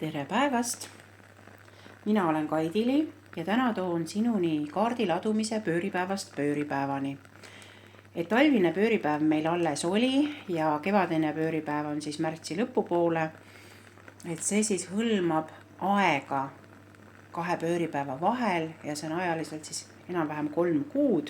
Tere päevast! Mina olen Kaidili ja täna toon sinuni kaardiladumise pööripäevast pööripäevani. Et talvine pööripäev meil alles oli ja kevadine pööripäev on siis märtsi lõpupoole. Et see siis hõlmab aega 2 pööripäeva vahel ja see on ajaliselt siis enam-vähem 3 kuud.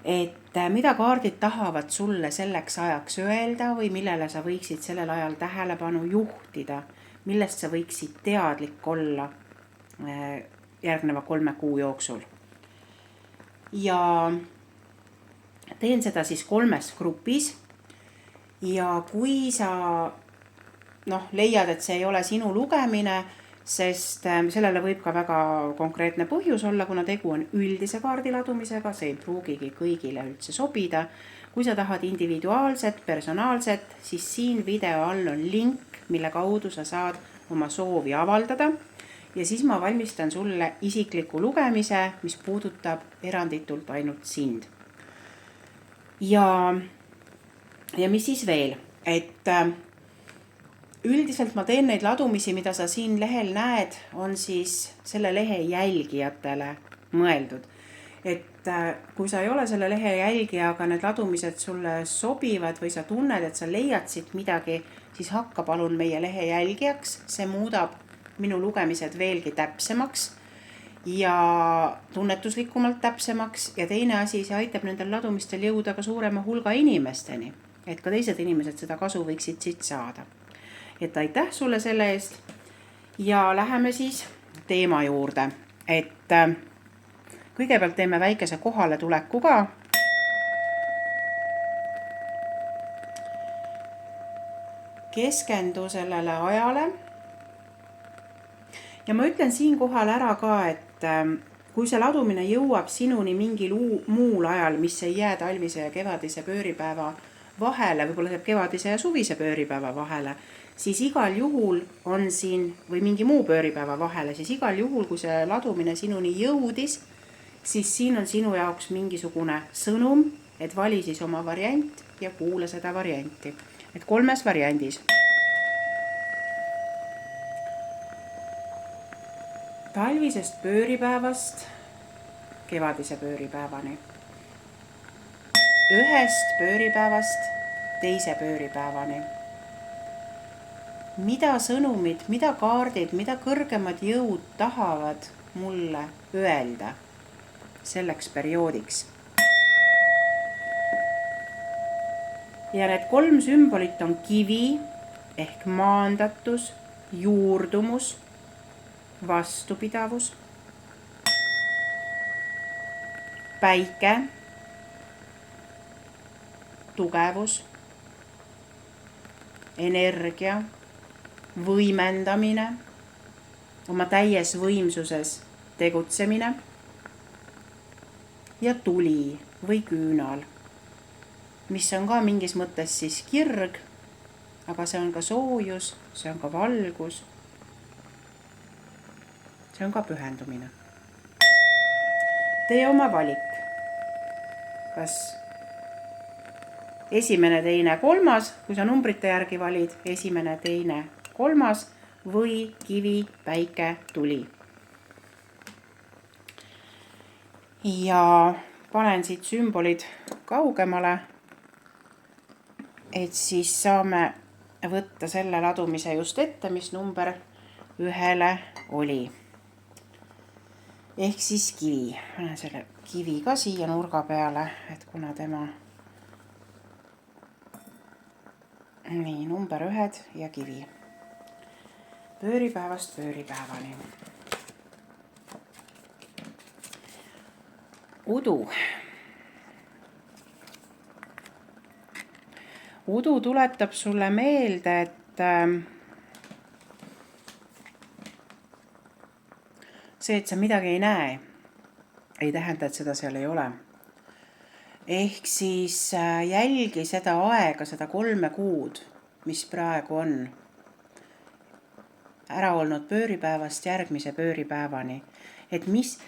Et mida kaardid tahavad sulle selleks ajaks öelda või millele sa võiksid sellel ajal tähelepanu juhtida, millest sa võiksid teadlik olla järgneva 3 kuu jooksul. Ja teen seda siis 3 grupis ja kui sa leiad, et see ei ole sinu lugemine, sest sellele võib ka väga konkreetne põhjus olla, kuna tegu on üldise kaardiladumisega, see ei pruugigi kõigile üldse sobida. Kui sa tahad individuaalset, personaalset, siis siin video all on link, mille kaudu sa saad oma soovi avaldada ja siis ma valmistan sulle isikliku lugemise, mis puudutab eranditult ainult sind. Ja mis siis veel, et üldiselt ma teen neid ladumisi, mida sa siin lehel näed, on siis selle lehe jälgijatele mõeldud. Et kui sa ei ole selle lehe jälgija, aga need ladumised sulle sobivad või sa tunned, et sa leiad siit midagi, siis hakka palun meie lehe jälgijaks. See muudab minu lugemised veelgi täpsemaks ja tunnetuslikumalt täpsemaks. Ja teine asi, see aitab nendel ladumistel jõuda ka suurema hulga inimesteni, et ka teised inimesed seda kasu võiksid siit saada. Et aitäh sulle selle eest ja läheme siis teema juurde, et kõigepealt teeme väikese kohale tuleku ka. Keskendu sellele ajale ja ma ütlen siin kohal ära ka, et kui see ladumine jõuab sinuni mingil muul ajal, mis ei jää talvise ja kevadise pööripäeva vahele, võib-olla saab kevadise ja suvise pööripäeva vahele, siis igal juhul on siin, või mingi muu pööripäeva vahele, siis igal juhul, kui see ladumine sinuni jõudis, siis siin on sinu jaoks mingisugune sõnum, et vali siis oma variant ja kuula seda varianti. Et 3 variandis. Talvisest pööripäevast kevadise pööripäevani. Ühest pööripäevast teise pööripäevani. Mida sõnumid, mida kaardid, mida kõrgemad jõud tahavad mulle öelda selleks perioodiks. Ja need 3 sümbolit on kivi ehk maandatus, juurdumus, vastupidavus, päike, tugevus, energia, võimendamine, oma täies võimsuses tegutsemine ja tuli või küünal, mis on ka mingis mõttes siis kirg, aga see on ka soojus, see on ka valgus, see on ka pühendumine. Tee oma valik. Kas 1., 2., 3, kui sa numbrite järgi valid 1., 2., 3 või kivi, päike, tuli. Ja panen siit sümbolid kaugemale, et siis saame võtta selle ladumise just ette, mis number 1 oli. Ehk siis kivi. Panen selle kivi ka siia nurga peale, et kuna tema nii, number 1 ja kivi. Pööripäevast pööripäevani. Udu. Udu tuletab sulle meelde, et see, et sa midagi ei näe, ei tähenda, et seda seal ei ole. Ehk siis jälgi seda aega, seda 3 kuud, mis praegu on ära olnud pööripäevast järgmise pööripäevani. Et mis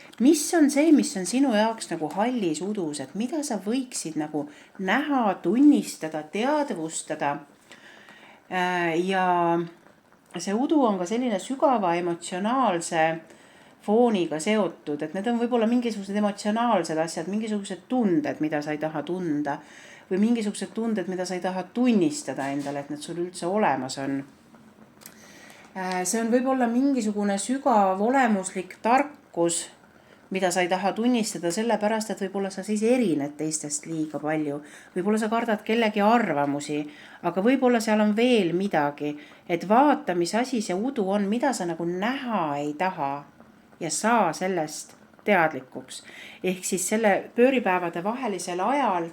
on see, mis on sinu jaoks nagu hallis udus, et mida sa võiksid nagu näha, tunnistada, teadvustada ja see udu on ka selline sügava emotsionaalse fooniga seotud, et need on võib-olla mingisugused emotsionaalsed asjad, mingisugused tunded, mida sa ei taha tunda või mingisugused tunded, mida sa ei taha tunnistada endale, et need sul üldse olemas on. See on võib-olla mingisugune sügav olemuslik tarkus, mida sa ei taha tunnistada sellepärast, et võib-olla sa siis erined teistest liiga palju. Võib-olla sa kardad kellegi arvamusi, aga võib-olla seal on veel midagi, et vaata, mis asi see udu on, mida sa nagu näha ei taha ja saa sellest teadlikuks. Ehk siis selle pööripäevade vahelisel ajal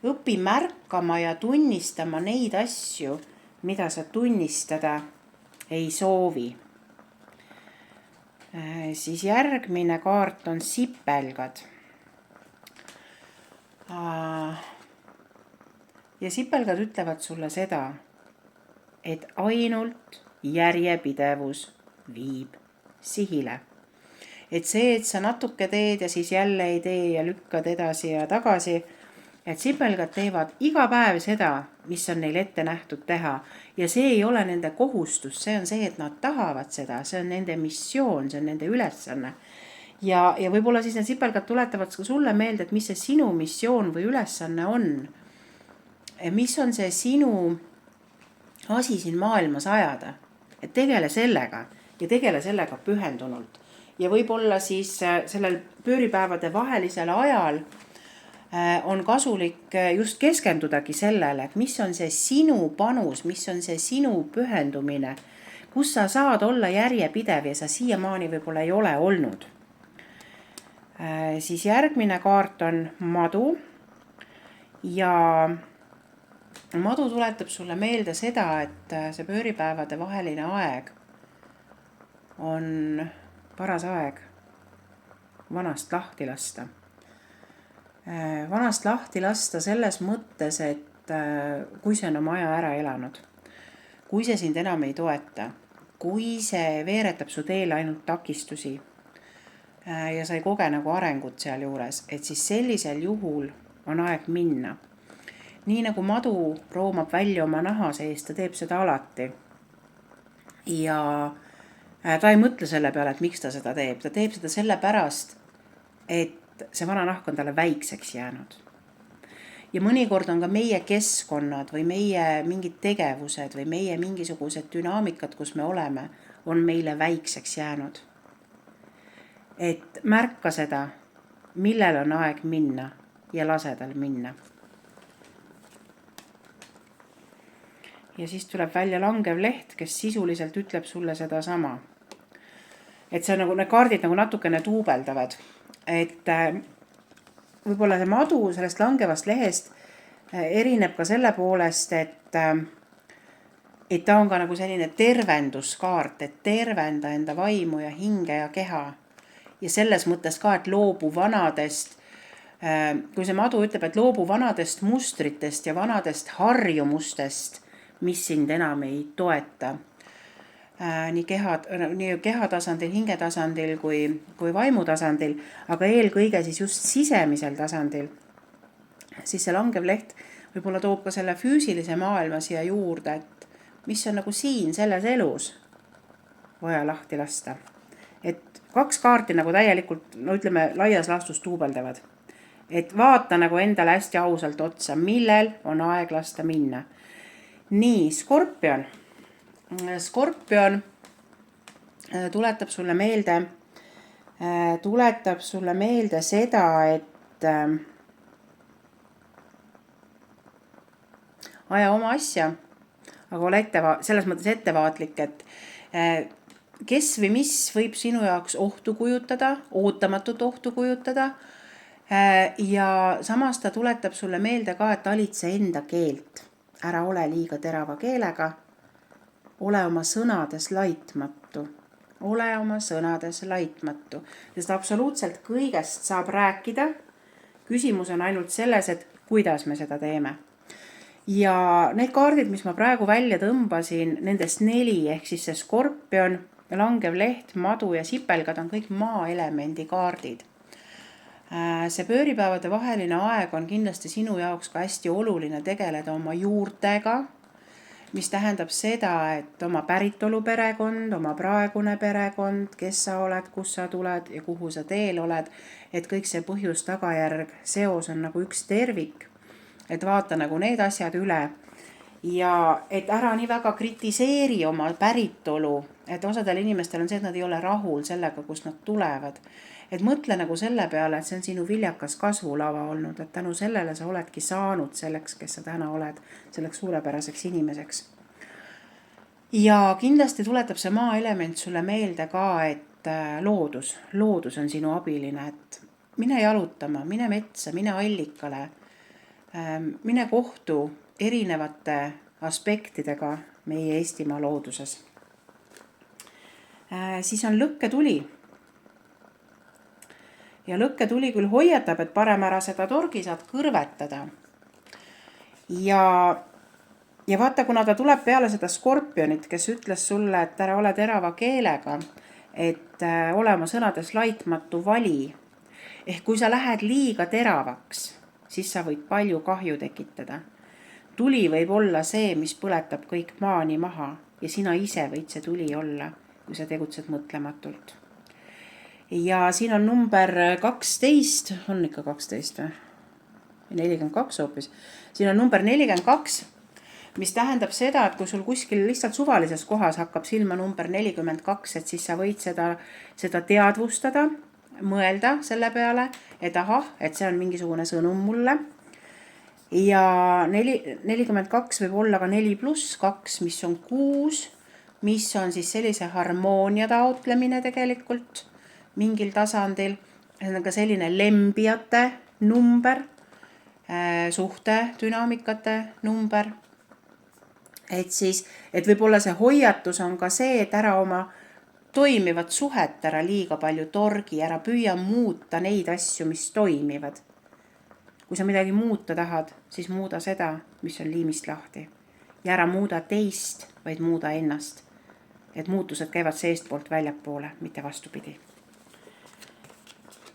õpi märkama ja tunnistama neid asju, mida sa tunnistada ei soovi. Siis järgmine kaart on sipelgad. Ja sipelgad ütlevad sulle seda, et ainult järjepidevus viib sihile. Et see, et sa natuke teed ja siis jälle ei tee ja lükkad edasi ja tagasi, et sipelgad teevad iga päev seda, mis on neil ette nähtud teha. Ja see ei ole nende kohustus, see on see, et nad tahavad seda, see on nende missioon, see on nende ülesanne. Ja võib-olla siis need sipelgad tuletavad sulle meelde, et mis see sinu missioon või ülesanne on. Mis on see sinu asi siin maailmas ajada. Et tegele sellega ja tegele sellega pühendunult. Ja võib-olla siis sellel pööripäevade vahelisel ajal on kasulik just keskendudagi sellele, et mis on see sinu panus, mis on see sinu pühendumine, kus sa saad olla järjepidev ja sa siiamaani võib-olla ei ole olnud. Siis järgmine kaart on madu ja madu tuletab sulle meelde seda, et see pööripäevade vaheline aeg on paras aeg vanast lahti lasta. Vanast lahti lasta selles mõttes, et kui see on oma aja ära elanud, kui see sind enam ei toeta, kui see veeretab su teele ainult takistusi ja sa ei koge nagu arengut seal juures, et siis sellisel juhul on aeg minna. Nii nagu madu roomab välja oma naha sees, ta teeb seda alati. Ja ta ei mõtle selle peale, et miks ta seda teeb. Ta teeb seda sellepärast, et see vana nahk on talle väikseks jäänud. Ja mõnikord on ka meie keskkonnad või meie mingid tegevused või meie mingisugused dünaamikad, kus me oleme, on meile väikseks jäänud. Et märka seda, millel on aeg minna ja lase tal minna. Ja siis tuleb välja langev leht, kes sisuliselt ütleb sulle seda sama. Et see on nagu, need kaardid nagu natukene tuubeldavad. Et võib-olla see madu sellest langevast lehest erineb ka selle poolest, et ta on ka nagu selline tervenduskaart, et tervenda enda vaimu ja hinge ja keha. Ja selles mõttes ka, et loobu vanadest, kui see madu ütleb, et loobu vanadest mustritest ja vanadest harjumustest, mis sind enam ei toeta. Nii keha tasandil, hinge tasandil kui vaimu tasandil, aga eelkõige siis just sisemisel tasandil. Siis see langev leht võib-olla toob ka selle füüsilise maailma siia juurde, et mis on nagu siin selles elus vaja lahti lasta. Et 2 kaarti nagu täielikult, no ütleme, laias laastus tuubeldavad. Et vaata nagu endale hästi ausalt otsa, millel on aeg lasta minna. Nii, Skorpion. Skorpion tuletab sulle meelde seda, et aja oma asja, aga ole selles mõttes ettevaatlik, et kes või mis võib sinu jaoks ohtu kujutada, ootamatut ohtu kujutada ja samas ta tuletab sulle meelde ka, et talitse enda keelt. Ära ole liiga terava keelega. Ole oma sõnades laitmatu. Ole oma sõnades laitmatu. Sest absoluutselt kõigest saab rääkida. Küsimus on ainult selles, et kuidas me seda teeme. Ja need kaardid, mis ma praegu välja tõmbasin, nendest 4, ehk siis see Skorpion, langev leht, madu ja sipelgad on kõik maaelemendi kaardid. See pööripäevade vaheline aeg on kindlasti sinu jaoks ka hästi oluline tegeleda oma juurtega, mis tähendab seda, et oma päritolu perekond, oma praegune perekond, kes sa oled, kus sa tuled ja kuhu sa teel oled, et kõik see põhjus, tagajärg, seos on nagu üks tervik, et vaata nagu need asjad üle ja et ära nii väga kritiseeri oma päritolu, et osadel inimestel on see, et nad ei ole rahul sellega, kust nad tulevad. Et mõtle nagu selle peale, et see on sinu viljakas kasvulava olnud, et tänu sellele sa oledki saanud selleks, kes sa täna oled, selleks suurepäraseks inimeseks. Ja kindlasti tuletab see maaelement sulle meelde ka, et loodus on sinu abiline, et mine jalutama, mine metsa, mine allikale, mine kohtu erinevate aspektidega meie Eestimaa looduses. Siis on lõkketuli. Ja lõkketuli küll hoiatab, et parem ära seda torgi saad kõrvetada. Ja vaata, kuna ta tuleb peale seda skorpionit, kes ütles sulle, et ära ole terava keelega, et ole oma sõnades laitmatu vali. Ehk kui sa lähed liiga teravaks, siis sa võid palju kahju tekitada. Tuli võib olla see, mis põletab kõik maani maha ja sina ise võid see tuli olla, kui sa tegutsed mõtlematult. Ja siin on number 12, on ikka 12 või? 42 hoopis. Siin on number 42, mis tähendab seda, et kui sul kuskil lihtsalt suvalises kohas hakkab silma number 42, et siis sa võid seda teadvustada, mõelda selle peale, et et see on mingisugune sõnum mulle. Ja 42 võib olla ka 4+2, mis on 6, mis on siis sellise harmoonia taotlemine tegelikult mingil tasandil. See on ka selline lembijate number, suhte dünaamikate number. Et võib-olla see hoiatus on ka see, et ära oma toimivat suhet ära liiga palju torgi, ära püüa muuta neid asju, mis toimivad. Kui sa midagi muuta tahad, siis muuda seda, mis on liimist lahti. Ja ära muuda teist, vaid muuda ennast. Et muutused käivad seestpoolt väljapoole, mitte vastupidi.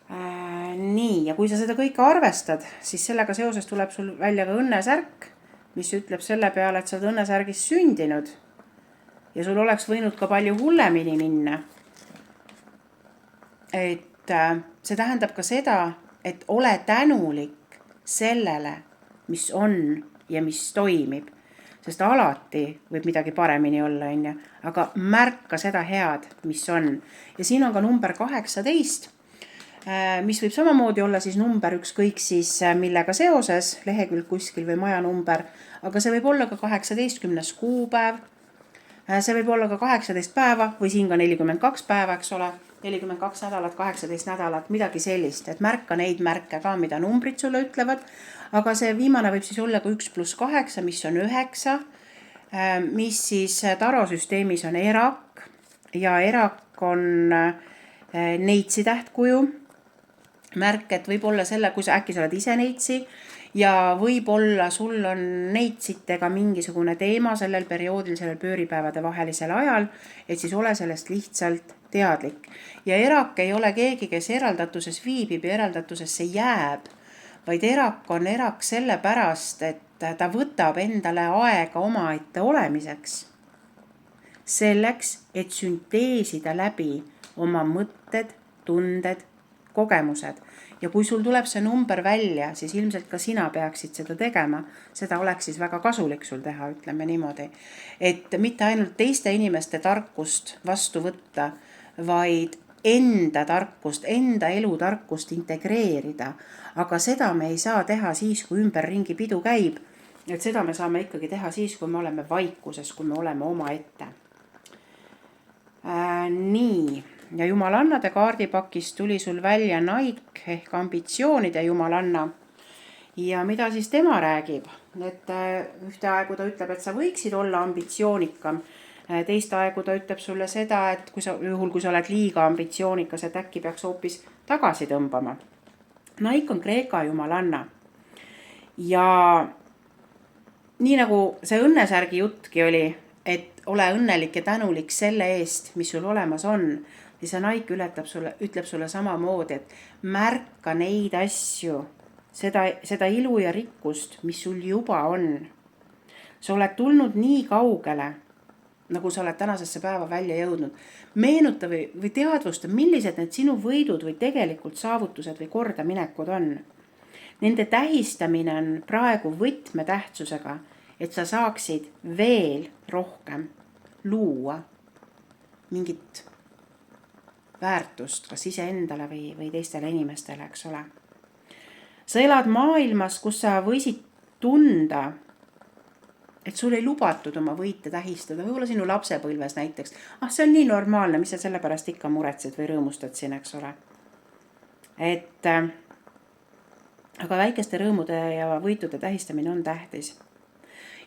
Nii, ja kui sa seda kõike arvestad, siis sellega seoses tuleb sul välja ka õnnesärk, mis ütleb selle peale, et sa oled õnnesärgis sündinud ja sul oleks võinud ka palju hullemini minna. Et see tähendab ka seda, et ole tänulik sellele, mis on ja mis toimib, sest alati võib midagi paremini olla, aga märka seda head, mis on. Ja siin on ka number 18, mis võib samamoodi olla siis number ükskõik siis millega seoses, lehekülg kuskil või maja number, aga see võib olla ka 18. kuupäev, see võib olla ka 18 päeva või siin ka 42 päeva, eks ole, 42 nädalat, 18 nädalat, midagi sellist, et märka neid märke ka, mida numbrid sulle ütlevad, aga see viimane võib siis olla ka 1+8, mis on 9, mis siis tarosüsteemis on erak ja erak on neitsi tähtkuju. Märk, et võib olla selle, kui sa äkki sa oled ise neitsi ja võib olla sul on neitsitega mingisugune teema sellel perioodil, sellel pööripäevade vahelisel ajal, et siis ole sellest lihtsalt teadlik. Ja erak ei ole keegi, kes eraldatuses viibib ja eraldatusesse jääb, vaid erak on erak selle pärast, et ta võtab endale aega omaette olemiseks. Selleks, et sünteesida läbi oma mõtted, tunded, kogemused. Ja kui sul tuleb see number välja, siis ilmselt ka sina peaksid seda tegema. Seda oleks siis väga kasulik sul teha, ütleme niimoodi. Et mitte ainult teiste inimeste tarkust vastu võtta, vaid enda tarkust, enda elutarkust integreerida. Aga seda me ei saa teha siis, kui ümberringi pidu käib. Et seda me saame ikkagi teha siis, kui me oleme vaikuses, kui me oleme oma ette. Nii. Ja jumalannade kaardipakist tuli sul välja naik ehk ambitsioonide jumalanna. Ja mida siis tema räägib? Et ühte aegu ta ütleb, et sa võiksid olla ambitsioonikam. Teist aegu ta ütleb sulle seda, et kui sa oled liiga ambitsioonikas, et äkki peaks hoopis tagasi tõmbama. Naik on Kreeka jumalanna. Ja nii nagu see õnnesärgi jutki oli, et ole õnnelik ja tänulik selle eest, mis sul olemas on, siis see naik ütleb sulle samamoodi, et märka neid asju, seda ilu ja rikkust, mis sul juba on. sa oled tulnud nii kaugele, nagu sa oled tänasesse päeva välja jõudnud. Meenuta või teadvusta, millised need sinu võidud või tegelikult saavutused või kordaminekud on. Nende tähistamine on praegu võtmetähtsusega, et sa saaksid veel rohkem luua mingit väärtust, kas iseendale või teistele inimestele, eks ole. Sa elad maailmas, kus sa võisid tunda, et sul ei lubatud oma võite tähistada, võib-olla sinu lapsepõlves näiteks. See on nii normaalne, mis sa selle pärast ikka muretsed või rõõmustad siin, eks ole. Aga väikeste rõõmude ja võitude tähistamine on tähtis.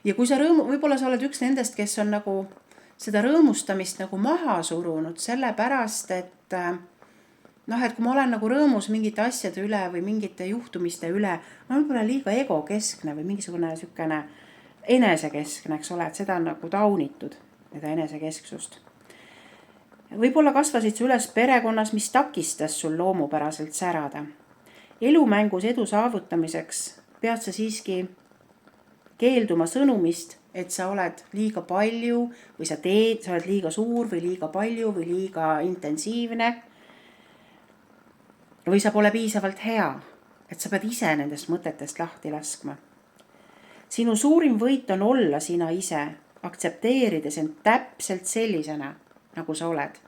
Ja kui sa võib-olla sa oled üks nendest, kes on nagu seda rõõmustamist nagu maha surunud, sellepärast, et kui ma olen nagu rõõmus mingite asjade üle või mingite juhtumiste üle, ma võib-olla liiga egokeskne või mingisugune sükene enesekeskne, eks ole, et seda on nagu taunitud, seda enesekesksust. Võib-olla kasvasid sa üles perekonnas, mis takistas sul loomupäraselt särada. Elumängus edu saavutamiseks pead sa siiski keelduma sõnumist, et sa oled liiga palju või sa oled liiga suur või liiga palju või liiga intensiivne või sa pole piisavalt hea, et sa pead ise nendest mõtetest lahti laskma. Sinu suurim võit on olla sina ise, aktsepteerides end täpselt sellisena, nagu sa oled.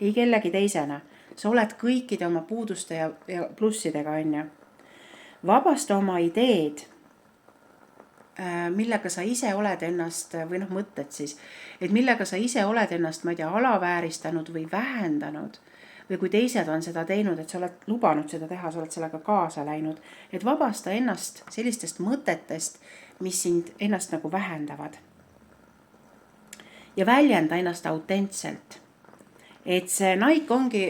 Ei kellegi teisena. Sa oled kõikide oma puuduste ja plussidega, on ju. Vabasta oma ideed, millega sa ise oled ennast, või mõtted siis, et millega sa ise oled ennast, alavääristanud või vähendanud, või kui teised on seda teinud, et sa oled lubanud seda teha, sa oled sellega kaasa läinud, et vabasta ennast sellistest mõtetest, mis sind ennast nagu vähendavad. Ja väljenda ennast autentselt. Et see naik ongi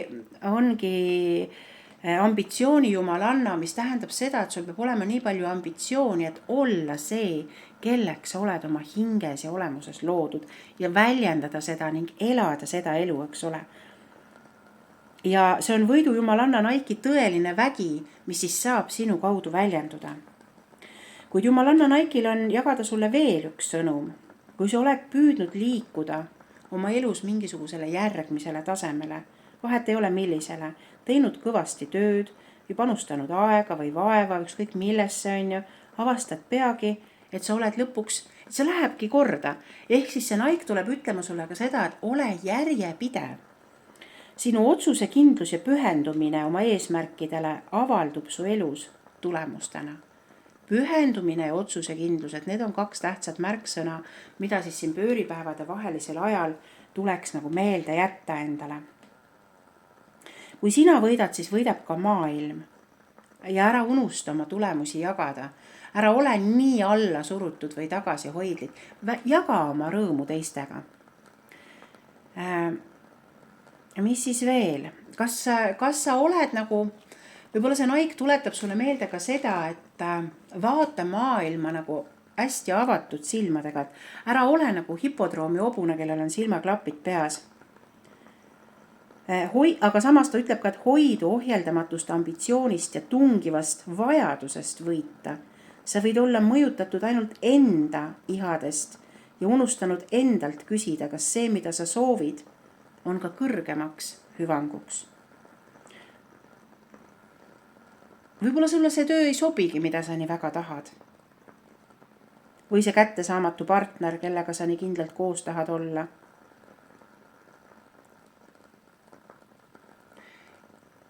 ambitsiooni jumalanna, mis tähendab seda, et sul peab olema nii palju ambitsiooni, et olla see, kelleks sa oled oma hinges ja olemuses loodud ja väljendada seda ning elada seda elu, eks ole. Ja see on võidu jumalanna naiki tõeline vägi, mis siis saab sinu kaudu väljenduda. Kuid jumalanna naikil on jagada sulle veel üks sõnum. Kui sa oled püüdnud liikuda oma elus mingisugusele järgmisele tasemele, vahet ei ole millisele, teinud kõvasti tööd või panustanud aega või vaeva, ükskõik millesse on ju, avastad peagi, et sa oled lõpuks, et see lähebki korda. Ehk siis see naik tuleb ütlema sulle ka seda, et ole järjepidev. Sinu otsuse kindlus ja pühendumine oma eesmärkidele avaldub su elus tulemustena. Pühendumine ja otsuse kindlus, et need on kaks tähtsat märksõna, mida siis siin pööripäevade vahelisel ajal tuleks nagu meelde jätta endale. Kui sina võidad, siis võidab ka maailm. Ja ära unusta oma tulemusi jagada. Ära ole nii alla surutud või tagasi hoidlik. Jaga oma rõõmu teistega. Mis siis veel? Kas sa oled nagu, võib-olla see naik tuletab sulle meelde ka seda, et vaata maailma nagu hästi avatud silmadega, et ära ole nagu hipodroomi hobune, kellel on silmaklapid peas. Aga samas ta ütleb ka, et hoidu ohjeldamatust ambitsioonist ja tungivast vajadusest võita. Sa võid olla mõjutatud ainult enda ihadest ja unustanud endalt küsida, kas see, mida sa soovid, on ka kõrgemaks hüvanguks. Võib-olla sulle see töö ei sobigi, mida sa nii väga tahad. Või see kättesaamatu partner, kellega sa nii kindlalt koos tahad olla.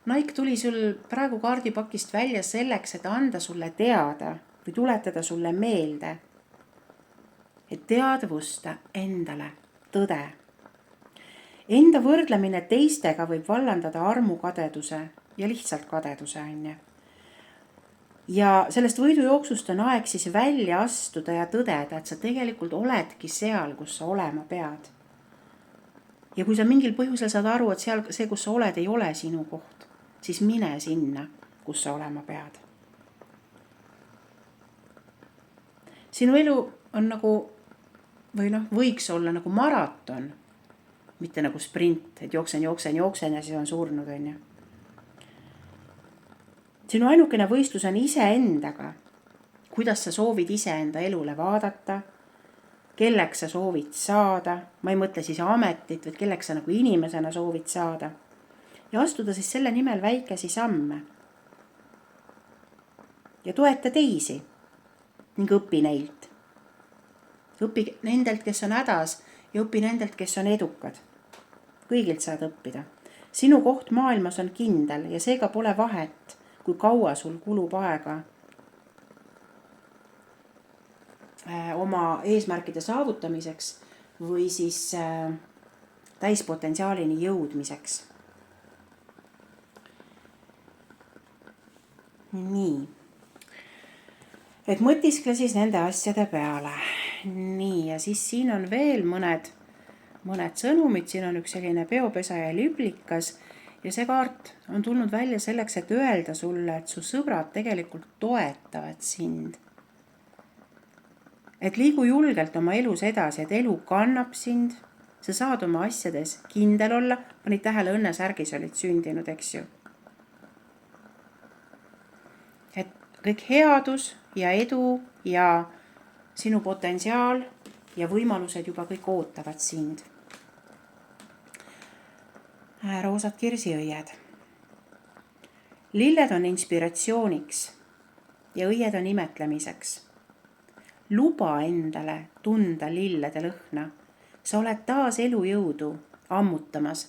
Naik tuli sul praegu kaardipakist välja selleks, et anda sulle teada või tuletada sulle meelde, et teadvusta endale tõde. Enda võrdlemine teistega võib vallandada armukadeduse ja lihtsalt kadeduse, on ju. Ja sellest võidujooksust on aeg siis välja astuda ja tõdeda, et sa tegelikult oledki seal, kus sa olema pead. Ja kui sa mingil põhjusel saad aru, et see, kus sa oled, ei ole sinu koht, siis mine sinna, kus sa olema pead. Sinu elu on nagu, võiks olla nagu maraton, mitte nagu sprint, et jooksen ja siis on surnud, on ju. Sinu ainukene võistlus on iseendaga, kuidas sa soovid iseenda elule vaadata, kelleks sa soovid saada, ma ei mõtle siis ametit, vaid kelleks sa nagu inimesena soovid saada. Ja astuda siis selle nimel väikesi samme. Ja toeta teisi ning õpi neilt. Õpi nendelt, kes on hädas ja õpi nendelt, kes on edukad. Kõigilt saad õppida. Sinu koht maailmas on kindel ja seega pole vahet, kui kaua sul kulub aega oma eesmärkide saavutamiseks või siis täispotentsiaalini jõudmiseks. Nii. Et mõtiskle siis nende asjade peale. Nii, ja siis siin on veel mõned sõnumid. Siin on üks selline peopesa ja liblikas ja see kaart on tulnud välja selleks, et öelda sulle, et su sõbrad tegelikult toetavad sind. Et liigu julgelt oma elus edasi, et elu kannab sind, sa saad oma asjades kindel olla, panid tähele, õnnesärgis olid sündinud, eks ju. Et kõik headus ja edu ja sinu potentsiaal ja võimalused juba kõik ootavad sind. Roosad kirsiõied. Lilled on inspiratsiooniks ja õied on imetlemiseks. Luba endale tunda lillede lõhna. Sa oled taas elujõudu ammutamas,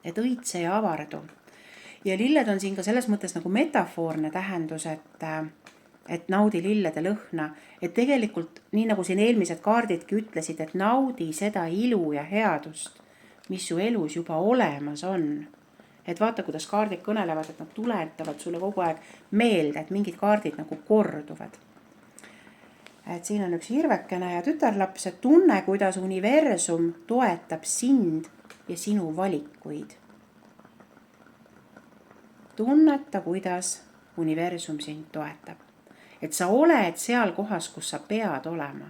et õitse ja avardu. Ja lilled on siin ka selles mõttes nagu metafoorne tähendus, et naudi lillede lõhna. Et tegelikult, nii nagu siin eelmised kaardidki ütlesid, et naudi seda ilu ja headust, mis su elus juba olemas on. Et vaata, kuidas kaardid kõnelevad, et nad tuletavad sulle kogu aeg meelde, et mingid kaardid nagu korduvad. Et siin on üks hirvekene ja tütarlaps, et tunne, kuidas universum toetab sind ja sinu valikuid. Tunneta, kuidas universum sind toetab. Et sa oled seal kohas, kus sa pead olema.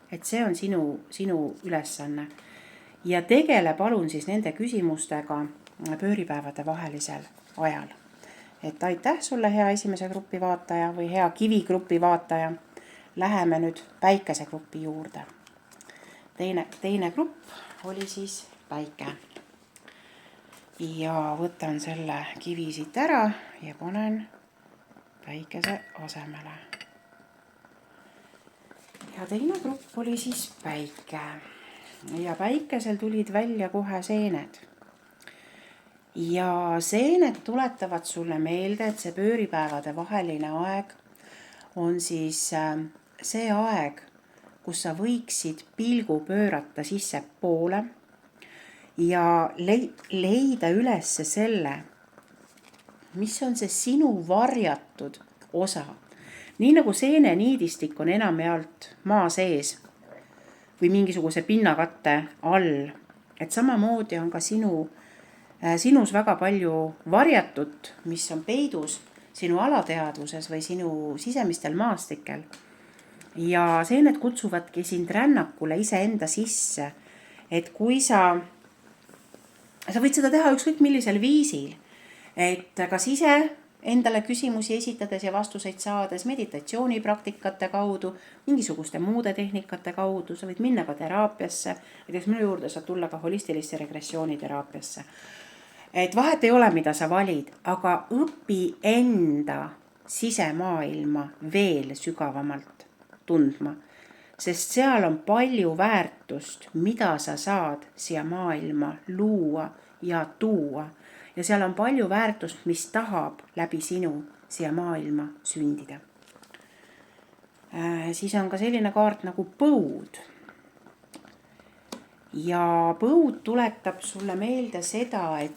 Et see on sinu ülesanne. Ja tegele palun siis nende küsimustega pööripäevade vahelisel ajal. Et aitäh sulle, hea esimese grupi vaataja või hea kivigrupi vaataja. Läheme nüüd päikesegrupi juurde. Teine grupp oli siis päike. Ja võtan selle kivi siit ära ja panen päikese asemele. Ja teine grupp oli siis päike. Ja päikesel tulid välja kohe seened. Ja seened tuletavad sulle meelde, et see pööripäevade vaheline aeg on siis see aeg, kus sa võiksid pilgu pöörata sisse poole ja leida üles selle, mis on see sinu varjatud osa. Nii nagu seeneniidistik on enamjaolt maa sees või mingisuguse pinnakatte all, et samamoodi on ka sinus väga palju varjatut, mis on peidus sinu alateadvuses või sinu sisemistel maastikel. Ja seened kutsuvadki sind rännakule iseenda sisse, et kui sa võid seda teha ükskõik millisel viisil, et kas ise endale küsimusi esitades ja vastuseid saades, meditatsioonipraktikate kaudu, mingisuguste muude tehnikate kaudu, sa võid minna ka teraapiasse, näiteks minu juurde saad tulla ka holistilisse regressiooniteraapiasse. Et vahet ei ole, mida sa valid, aga õpi enda sisemaailma veel sügavamalt tundma, sest seal on palju väärtust, mida sa saad siia maailma luua ja tuua. Ja seal on palju väärtust, mis tahab läbi sinu siia maailma sündida. Siis on ka selline kaart nagu põud. Ja põud tuletab sulle meelde seda, et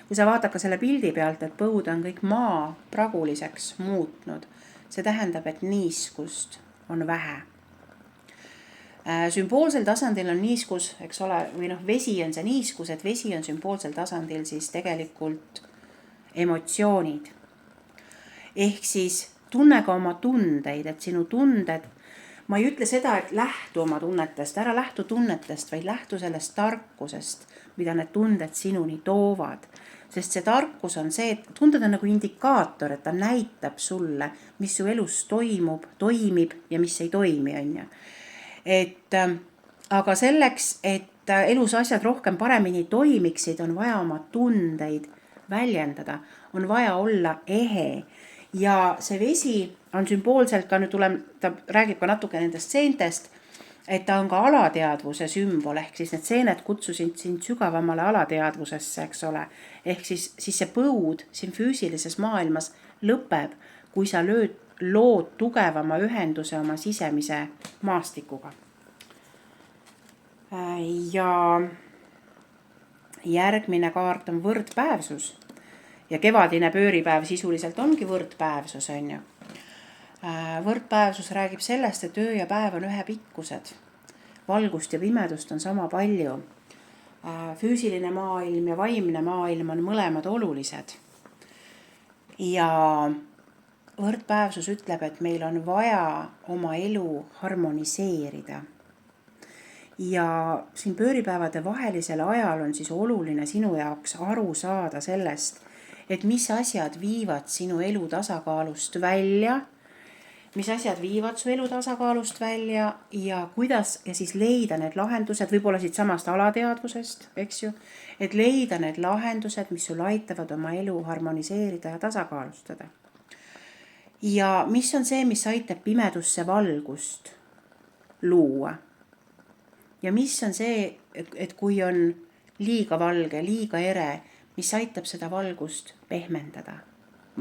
kui sa vaatad ka selle pildi pealt, et põud on kõik maa praguliseks muutnud, see tähendab, et niiskust on vähe. Sümboolsel tasandil on niiskus, eks ole, või vesi on see niiskus, et vesi on sümboolsel tasandil siis tegelikult emotsioonid. Ehk siis tunne ka oma tundeid, et sinu tunded ma ei ütle seda, et lähtu oma tunnetest, ära lähtu tunnetest, vaid lähtu sellest tarkusest, mida need tunded sinuni toovad. Sest see tarkus on see, et tunded on nagu indikaator, et ta näitab sulle, mis su elus toimib ja mis ei toimi, on ju. Aga selleks, et elus asjad rohkem paremini toimiksid, on vaja oma tundeid väljendada, on vaja olla ehe. Ja see vesi on sümboolselt ka, ta räägib ka natuke nendest seentest, et ta on ka alateadvuse sümbol, ehk siis need seened kutsusid sind sügavamale alateadvusesse, eks ole. Ehk siis see põud siin füüsilises maailmas lõpeb, kui sa lood tugevama ühenduse oma sisemise maastikuga. Ja järgmine kaart on võrdpäevsus. Ja kevadine pööripäev sisuliselt ongi võrdpäevsus, on ju. Võrdpäevsus räägib sellest, et öö ja päev on ühepikkused. Valgust ja pimedust on sama palju. Füüsiline maailm ja vaimne maailm on mõlemad olulised. Ja võrdpäevsus ütleb, et meil on vaja oma elu harmoniseerida. Ja siin pööripäevade vahelisel ajal on siis oluline sinu jaoks aru saada sellest, et mis asjad viivad sinu elu tasakaalust välja, mis asjad viivad su elu tasakaalust välja ja kuidas ja siis leida need lahendused, võib-olla siit samast alateadvusest, eks ju, et leida need lahendused, mis sul aitavad oma elu harmoniseerida ja tasakaalustada. Ja mis on see, mis aitab pimedusse valgust luua? Ja mis on see, et kui on liiga valge, liiga ere, mis aitab seda valgust pehmendada,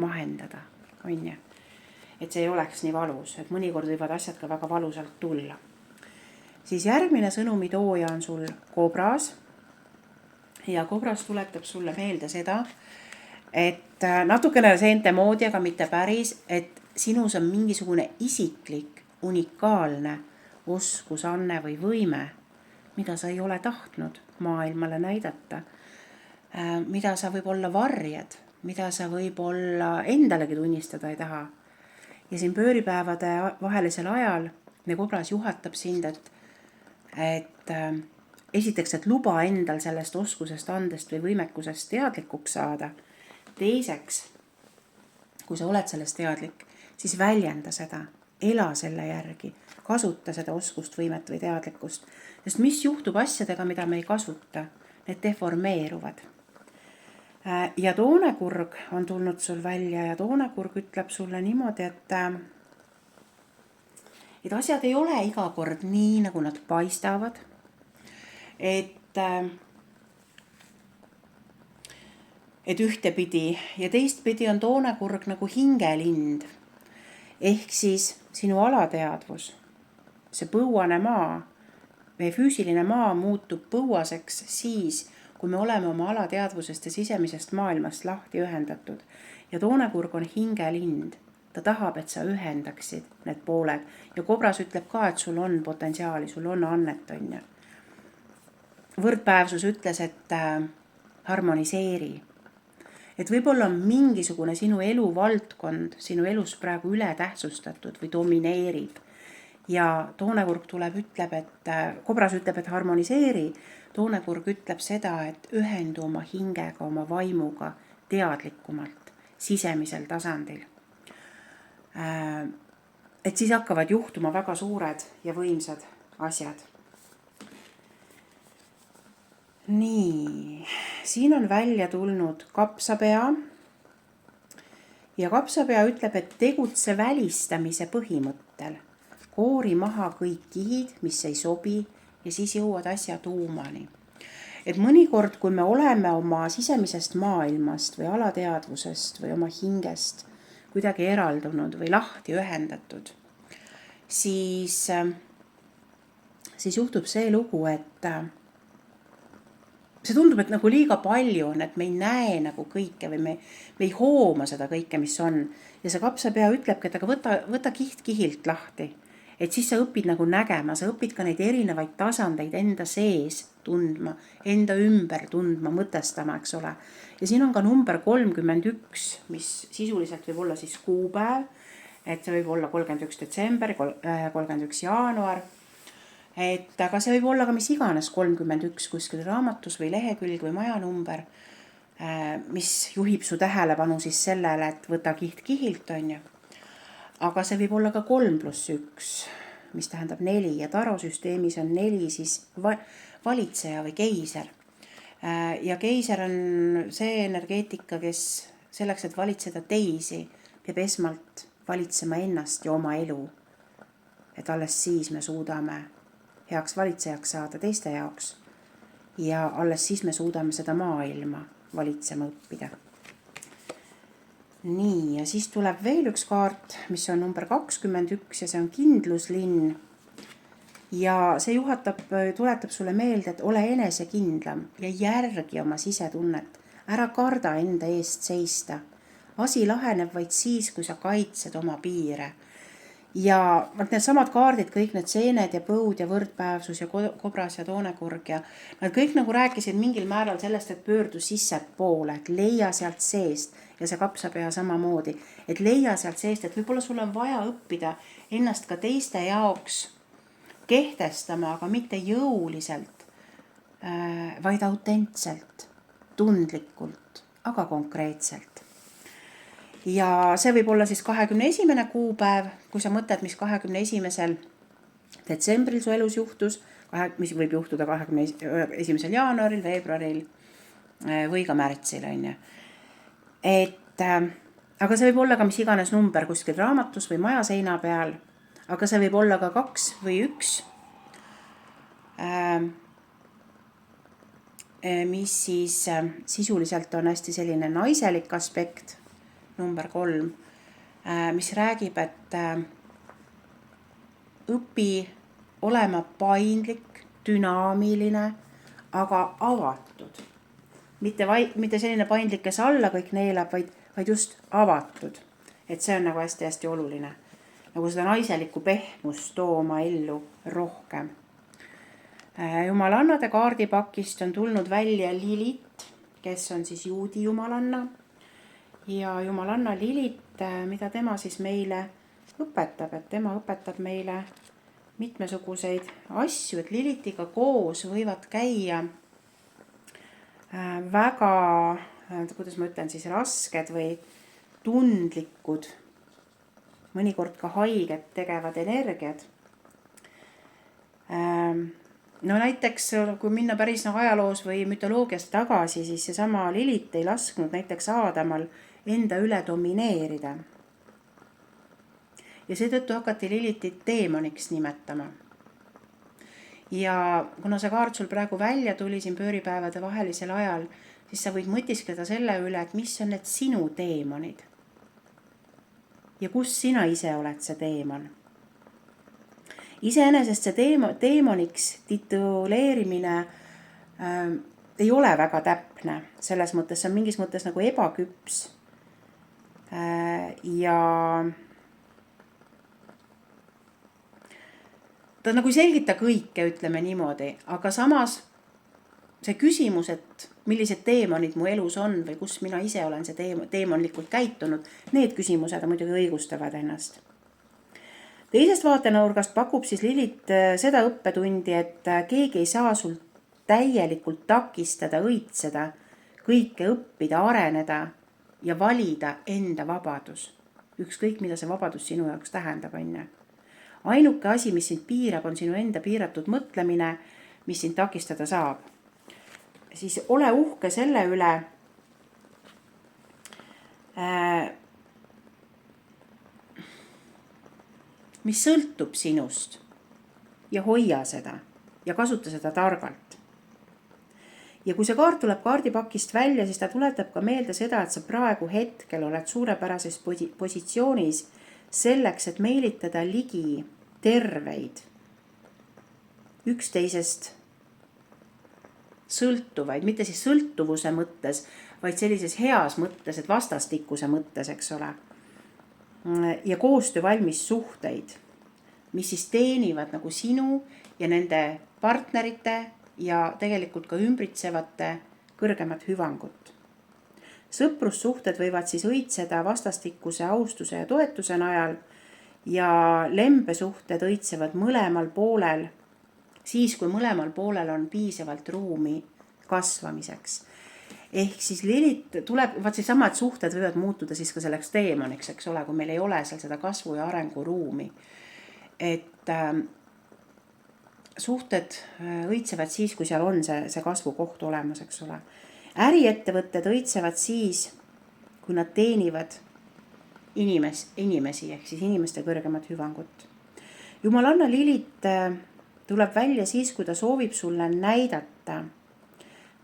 mahendada, on ju. Et see ei oleks nii valus, et mõnikord võivad asjad ka väga valusalt tulla. Siis järgmine sõnumi tooja on sul kobras. Ja kobras tuletab sulle meelde seda, et natukene seente moodi, aga mitte päris, et sinus on mingisugune isiklik, unikaalne oskus, anne või võime, mida sa ei ole tahtnud maailmale näidata, mida sa võib-olla varjad, mida sa võib-olla endalegi tunnistada ei taha. Ja siin pööripäevade vahelisel ajal kobras juhatab sind, et esiteks, et luba endal sellest oskusest, andest või võimekusest teadlikuks saada. Teiseks, kui sa oled sellest teadlik, siis väljenda seda, ela selle järgi, kasuta seda oskust, võimet või teadlikkust. Sest mis juhtub asjadega, mida me ei kasuta? Need deformeeruvad. Ja toonekurg on tulnud sul välja ja toonekurg ütleb sulle niimoodi, et asjad ei ole iga kord nii, nagu nad paistavad. Et ühtepidi ja teistpidi on toonekurg nagu hingelind. Ehk siis sinu alateadvus, see põuane maa, meie füüsiline maa muutub põuaseks siis, kui me oleme oma alateadvusest ja sisemisest maailmast lahti ühendatud. Ja toonekurg on hingelind. Ta tahab, et sa ühendaksid need pooled. Ja kobras ütleb ka, et sul on potentsiaali, sul on annet, on ju. Võrdpäevsus ütles, et harmoniseeri. Et võib-olla on mingisugune sinu eluvaldkond sinu elus praegu ületähtsustatud või domineerib. Ja toonekurg kobras ütleb, et harmoniseeri. Toonekurg ütleb seda, et ühendu oma hingega, oma vaimuga teadlikumalt, sisemisel tasandil. Et siis hakkavad juhtuma väga suured ja võimsad asjad. Nii, siin on välja tulnud kapsapea. Ja kapsapea ütleb, et tegutse välistamise põhimõttel. Koori maha kõik kihid, mis ei sobi ja siis jõuad asja tuumani. Et mõnikord, kui me oleme oma sisemisest maailmast või alateadvusest või oma hingest kuidagi eraldunud või lahti ühendatud, siis juhtub see lugu, et see tundub, et nagu liiga palju on, et me ei näe nagu kõike või me ei hooma seda kõike, mis on. Ja see kapsapea ütlebki, et aga võta kiht kihilt lahti. Et siis sa õpid nagu nägema, sa õpid ka neid erinevaid tasandeid enda sees tundma, enda ümber tundma, mõtestama, eks ole. Ja siin on ka number 31, mis sisuliselt võib olla siis kuupäev, et see võib olla 31 detsember, 31 jaanuar, et aga see võib olla ka mis iganes 31 kuskil raamatus või lehekülg või majanumber, mis juhib su tähelepanu siis sellele, et võta kiht kihilt, on ju. Aga see võib olla ka 3+1, mis tähendab 4 ja tarosüsteemis on 4 siis valitseja või keiser. Ja keiser on see energeetika, kes selleks, et valitseda teisi, peab esmalt valitsema ennast ja oma elu. Et alles siis me suudame heaks valitsejaks saada teiste jaoks ja alles siis me suudame seda maailma valitsema õppida. Nii, ja siis tuleb veel üks kaart, mis on number 21 ja see on kindluslinn. Ja see tuletab sulle meelde, et ole enesekindlam ja järgi oma sisetunnet. Ära karda enda eest seista. Asi laheneb vaid siis, kui sa kaitsed oma piire. Ja need samad kaardid, kõik need seened ja põud ja võrdpäevsus ja kobras ja toonekurg ja nad kõik nagu rääkisid mingil määral sellest, et pöördu sisse poole, et leia sealt seest ja see kapsapea samamoodi, et leia sealt seest, et võib-olla sul on vaja õppida ennast ka teiste jaoks kehtestama, aga mitte jõuliselt, vaid autentselt, tundlikult, aga konkreetselt. Ja see võib olla siis 21. kuupäev, kui sa mõtled, mis 21. detsembril su elus juhtus, mis võib juhtuda 21. jaanuaril, veebruaril või ka märtsil, on ju. Aga see võib olla ka mis iganes number kuskil raamatus või maja seina peal, aga see võib olla ka 2 või 1, mis siis sisuliselt on hästi selline naiselik aspekt, number 3, mis räägib, et õpi olema paindlik, dünaamiline, aga avatud. Mitte selline paindlik, kes alla kõik neelab, vaid just avatud. Et see on nagu hästi-hästi oluline. Nagu seda naiselikku pehmust tooma ellu rohkem. Jumalannade kaardipakist on tulnud välja Lilith, kes on siis juudi jumalanna. Ja jumalanna Lilith, mida tema siis meile õpetab, et tema õpetab meile mitmesuguseid asju, et Lilithiga koos võivad käia väga, kuidas ma ütlen siis, rasked või tundlikud, mõnikord ka haiget tegevad energiad. No näiteks, kui minna päris ajaloos või mütoloogiast tagasi, siis see sama Lilith ei lasknud näiteks Aadamal enda üle domineerida. Ja seetõttu hakati Lilithit teemoniks nimetama. Ja kuna see kaart sul praegu välja tuli siin pööripäevade vahelisel ajal, siis sa võid mõtiskleda selle üle, et mis on need sinu teemonid. Ja kus sina ise oled see teemon. Iseenesest see teemoniks tituleerimine ei ole väga täpne. Selles mõttes see on mingis mõttes nagu ebaküps. Ja ta nagu ei selgita kõike, ütleme niimoodi, aga samas see küsimus, et millised teemonid mu elus on või kus mina ise olen see teemonlikult käitunud, need küsimused muidugi õigustavad ennast. Teisest vaatenurgast pakub siis Lilith seda õppetundi, et keegi ei saa sul täielikult takistada, õitseda, kõike õppida, areneda ja valida enda vabadus. Ükskõik, mida see vabadus sinu jaoks tähendab, on ju. Ainuke asi, mis sind piirab, on sinu enda piiratud mõtlemine, mis sind takistada saab. Siis ole uhke selle üle, mis sõltub sinust ja hoia seda ja kasuta seda targalt. Ja kui see kaart tuleb kaardipakist välja, siis ta tuletab ka meelde seda, et sa praegu hetkel oled suurepärases positsioonis selleks, et meelitada ligi terveid, üksteisest sõltuvaid, mitte siis sõltuvuse mõttes, vaid sellises heas mõttes, et vastastikuse mõttes, eks ole. Ja koostöövalmis suhteid, mis siis teenivad nagu sinu ja nende partnerite ja tegelikult ka ümbritsevate kõrgemat hüvangut. Sõprussuhted võivad siis õitseda vastastikuse austuse ja toetuse najal, ja lembesuhted õitsevad mõlemal poolel, siis kui mõlemal poolel on piisavalt ruumi kasvamiseks. Ehk siis Lilith tuleb, vaat seesama, et suhted võivad muutuda siis ka selleks teemoniks, eks ole, kui meil ei ole seal seda kasvu ja arengu ruumi. Et suhted õitsevad siis, kui seal on see kasvukoht olemas, eks ole. Äriettevõtted õitsevad siis, kui nad teenivad inimesi, ehk siis inimeste kõrgemat hüvangut. Jumalanna Lilith tuleb välja siis, kui ta soovib sulle näidata,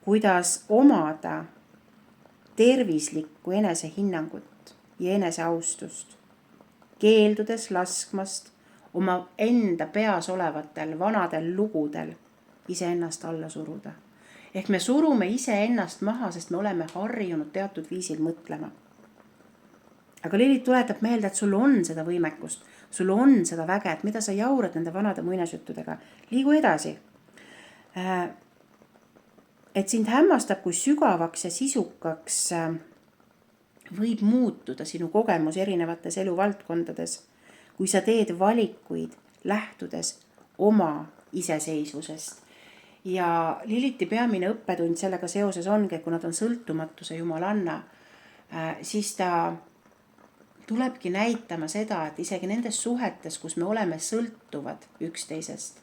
kuidas omada tervislikku enesehinnangut ja eneseaustust, keeldudes laskmast oma enda peas olevatel vanadel lugudel iseennast alla suruda. Ehk me surume iseennast maha, sest me oleme harjunud teatud viisil mõtlema. Aga Lilith tuletab meelde, et sul on seda võimekust, sul on seda väge, et mida sa jaurad nende vanade muinasjuttudega. Liigu edasi. Et sind hämmastab, kui sügavaks ja sisukaks võib muutuda sinu kogemus erinevates eluvaldkondades, kui sa teed valikuid lähtudes oma iseseisvusest. Ja Lilithi peamine õppetund sellega seoses ongi, kui nad on sõltumatuse jumalanna, siis ta tulebki näitama seda, et isegi nendes suhetes, kus me oleme sõltuvad üksteisest,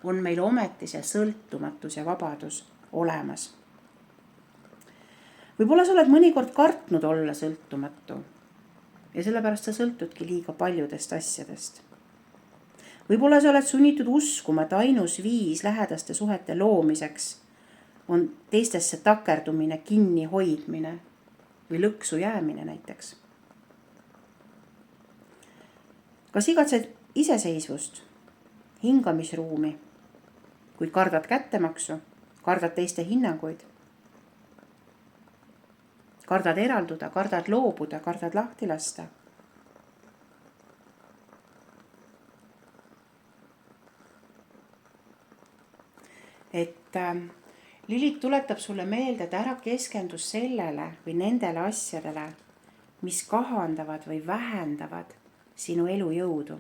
on meil ometi see sõltumatus ja vabadus olemas. Võib-olla sa oled mõnikord kartnud olla sõltumatu ja sellepärast sa sõltudki liiga paljudest asjadest. Võib-olla sa oled sunnitud uskuma, et ainus viis lähedaste suhete loomiseks on teistesse takerdumine, kinni hoidmine või lõksu jäämine näiteks. Kas igatsed iseseisvust, hingamisruumi, kuid kardad kättemaksu, kardad teiste hinnanguid, kardad eralduda, kardad loobuda, kardad lahti lasta. Et Lilith tuletab sulle meelde, et ära keskendus sellele või nendele asjadele, mis kahandavad või vähendavad sinu elujõudu.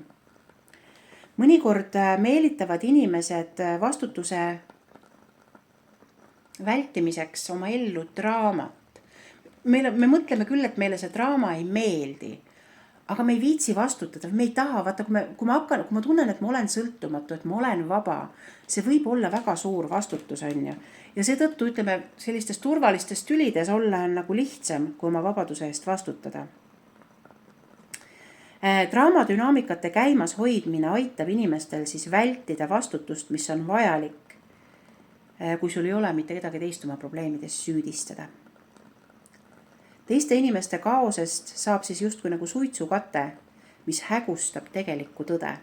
Mõnikord meelitavad inimesed vastutuse vältimiseks oma ellu draamat. Me mõtleme küll, et meile see draama ei meeldi, aga me ei viitsi vastutada, me ei taha, vaata, kui ma tunnen, et ma olen sõltumatu, et ma olen vaba, see võib olla väga suur vastutus, on ju. Ja seetõttu ütleme, sellistes turvalistes tülides olla on nagu lihtsam, kui oma vabaduse eest vastutada. Draamadünaamikate käimas hoidmine aitab inimestel siis vältida vastutust, mis on vajalik, kui sul ei ole mitte kedagi teist oma probleemides süüdistada. Teiste inimeste kaosest saab siis justkui nagu suitsukate, mis hägustab tegelikku tõde.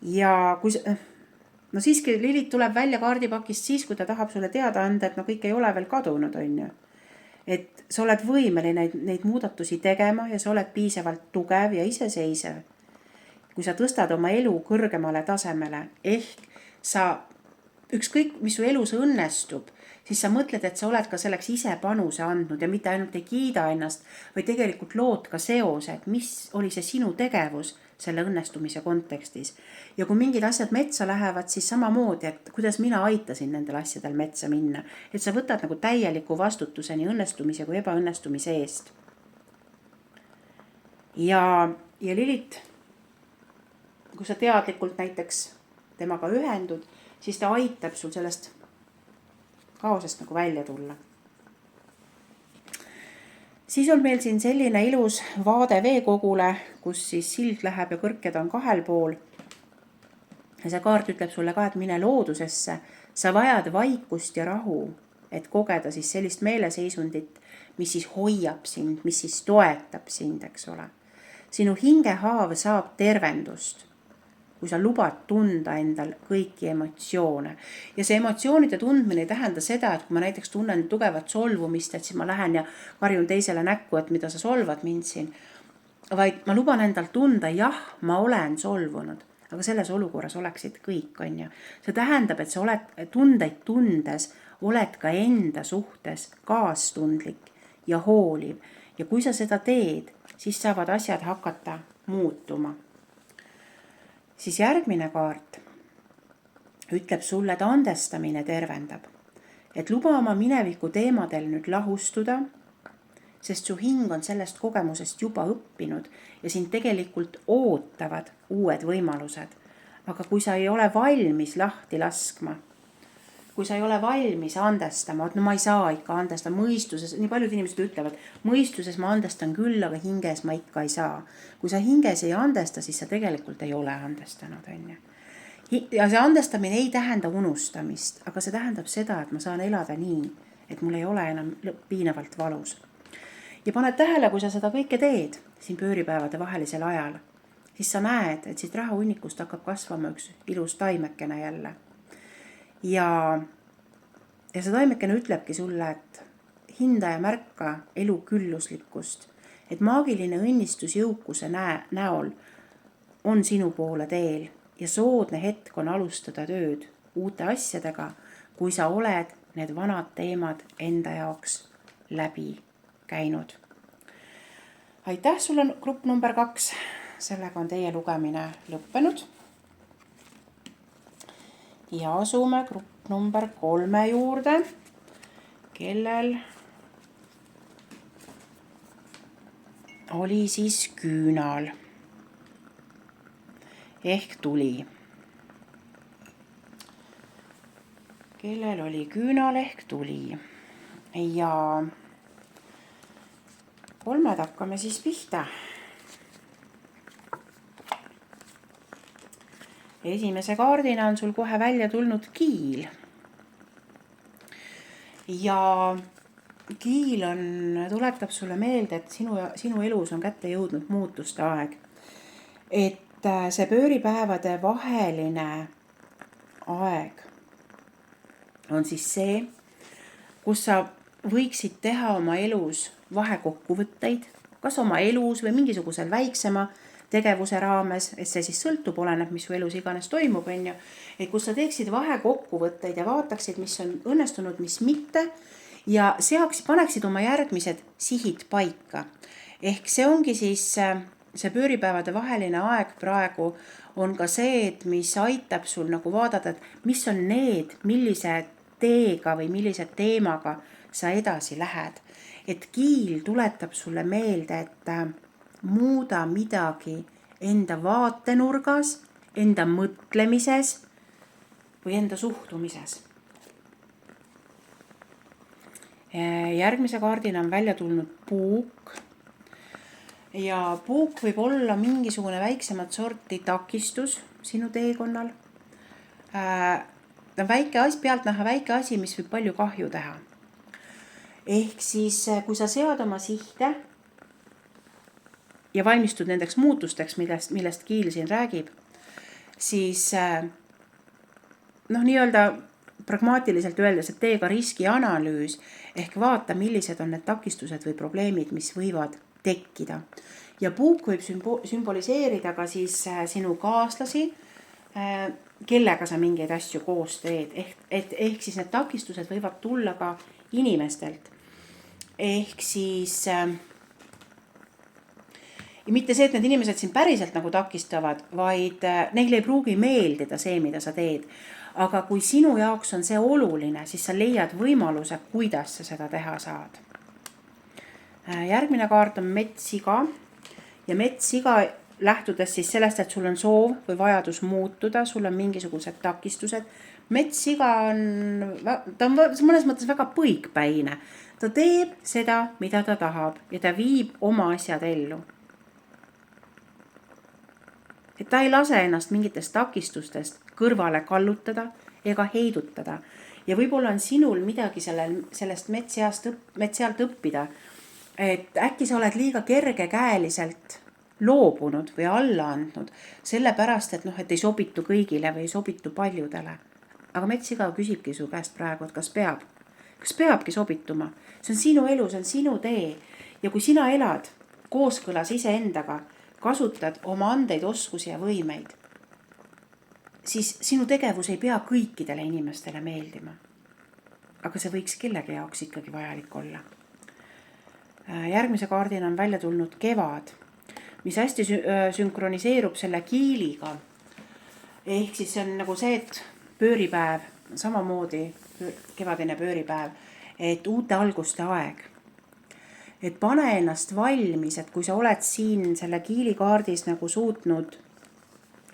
Ja kui siiski Lilith tuleb välja kaardipakist siis, kui ta tahab sulle teada anda, et kõik ei ole veel kadunud, on ju. Et sa oled võimeline neid muudatusi tegema ja sa oled piisavalt tugev ja iseseisev. Kui sa tõstad oma elu kõrgemale tasemele, ehk sa ükskõik, mis su elus õnnestub, siis sa mõtled, et sa oled ka selleks ise panuse andnud ja mitte ainult ei kiida ennast, või tegelikult lood ka seose, et mis oli see sinu tegevus selle õnnestumise kontekstis. Ja kui mingid asjad metsa lähevad, siis samamoodi, et kuidas mina aitasin nendel asjadel metsa minna. Et sa võtad nagu täieliku vastutuse nii õnnestumise kui ebaõnnestumise eest. Ja Lilith, kui sa teadlikult näiteks temaga ühendud, siis ta aitab sul sellest kaosest nagu välja tulla. Siis on meil siin selline ilus vaade veekogule, kus siis sild läheb ja kõrked on kahel pool. Ja see kaart ütleb sulle ka, et mine loodusesse. Sa vajad vaikust ja rahu, et kogeda siis sellist meeleseisundit, mis siis hoiab sind, mis siis toetab sind, eks ole. Sinu hingehaav saab tervendust, kui sa lubad tunda endal kõiki emotsioone. Ja see emotsioonide tundmine ei tähenda seda, et kui ma näiteks tunnen tugevat solvumist, et siis ma lähen ja karjun teisele näkku, et mida sa solvad mind siin. Vaid ma luban endal tunda, jah, ma olen solvunud, aga selles olukorras oleksid kõik, on ju. See tähendab, et sa oled tundeid tundes, oled ka enda suhtes kaastundlik ja hooliv. Ja kui sa seda teed, siis saavad asjad hakata muutuma. Siis järgmine kaart ütleb sulle, et andestamine tervendab. Et luba oma mineviku teemadel nüüd lahustuda, sest su hing on sellest kogemusest juba õppinud ja sind tegelikult ootavad uued võimalused. Aga kui sa ei ole valmis lahti laskma, kui sa ei ole valmis andestama, et no ma ei saa ikka andestada, mõistuses, nii paljud inimesed ütlevad, mõistuses ma andestan küll, aga hinges ma ikka ei saa. Kui sa hinges ei andesta, siis sa tegelikult ei ole andestanud, on ju. Ja see andestamine ei tähenda unustamist, aga see tähendab seda, et ma saan elada nii, et mul ei ole enam piinavalt valus. Ja paned tähele, kui sa seda kõike teed siin pööripäevade vahelisel ajal, siis sa näed, et siit rahahunnikust hakkab kasvama üks ilus taimekene jälle. Ja see taimekene ütlebki sulle, et hinda ja märka elu külluslikkust, et maagiline õnnistus jõukuse näol on sinu poole teel ja soodne hetk on alustada tööd uute asjadega, kui sa oled need vanad teemad enda jaoks läbi käinud. Aitäh sulle, grupp number 2. Sellega on teie lugemine lõppenud. Ja asume grupp number 3 juurde, kellel oli siis küünal ehk tuli. Kellel oli küünal ehk tuli. Ja 3 hakkame siis pihta. Esimese kaardina on sul kohe välja tulnud kiil. Ja kiil tuletab sulle meelde, et sinu elus on kätte jõudnud muutuste aeg. Et see pööripäevade vaheline aeg on siis see, kus sa võiksid teha oma elus vahekokkuvõtteid, kas oma elus või mingisugusel väiksema tegevuse raames, et see siis sõltub, oleneb, mis su elus iganes toimub, on ju. Et kus sa teeksid vahekokkuvõtteid ja vaataksid, mis on õnnestunud, mis mitte ja paneksid oma järgmised sihid paika. Ehk see ongi siis see pööripäevade vaheline aeg praegu on ka see, et mis aitab sul nagu vaadata, et mis on need, millise teega või millise teemaga sa edasi lähed. Et kiil tuletab sulle meelde, et muuda midagi enda vaatenurgas, enda mõtlemises või enda suhtumises. Järgmise kaardina on välja tulnud puuk. Ja puuk võib olla mingisugune väiksemat sorti takistus sinu teekonnal. Väike asi, pealtnäha väike asi, mis võib palju kahju teha. Ehk siis, kui sa sead oma sihte ja valmistud nendeks muutusteks, millest kiil siin räägib, siis nii-öelda pragmaatiliselt öeldes, et tee ka riskianalüüs ehk vaata, millised on need takistused või probleemid, mis võivad tekkida. Ja puuk võib sümboliseerida ka siis sinu kaaslasi, kellega sa mingeid asju koos teed. Ehk siis need takistused võivad tulla ka inimestelt. Ehk siis mitte see, et need inimesed siin päriselt nagu takistavad, vaid neile ei pruugi meeldida see, mida sa teed. Aga kui sinu jaoks on see oluline, siis sa leiad võimaluse, kuidas sa seda teha saad. Järgmine kaart on metssiga ja metssiga lähtudes siis sellest, et sul on soov või vajadus muutuda, sul on mingisugused takistused. Metssiga ta on mõnes mõttes väga põikpäine. Ta teeb seda, mida ta tahab ja ta viib oma asjad ellu. Et ta ei lase ennast mingitest takistustest kõrvale kallutada ega heidutada. Ja võib-olla on sinul midagi sellest metssealt õppida. Et äkki sa oled liiga kergekäeliselt loobunud või alla andnud, sellepärast, et ei sobitu kõigile või ei sobitu paljudele. Aga metssiga küsibki su käest praegu, et kas peabki sobituma. See on sinu elu, see on sinu tee. Ja kui sina elad kooskõlas iseendaga, kasutad oma andeid, oskusi ja võimeid, siis sinu tegevus ei pea kõikidele inimestele meeldima. Aga see võiks kellegi jaoks ikkagi vajalik olla. Järgmise kaardina on välja tulnud kevad, mis hästi sünkroniseerub selle kiiliga. Ehk siis see on nagu see, et pööripäev, samamoodi kevadine pööripäev, et uute alguste aeg. Et pane ennast valmis, et kui sa oled siin selle kiilikaardis nagu suutnud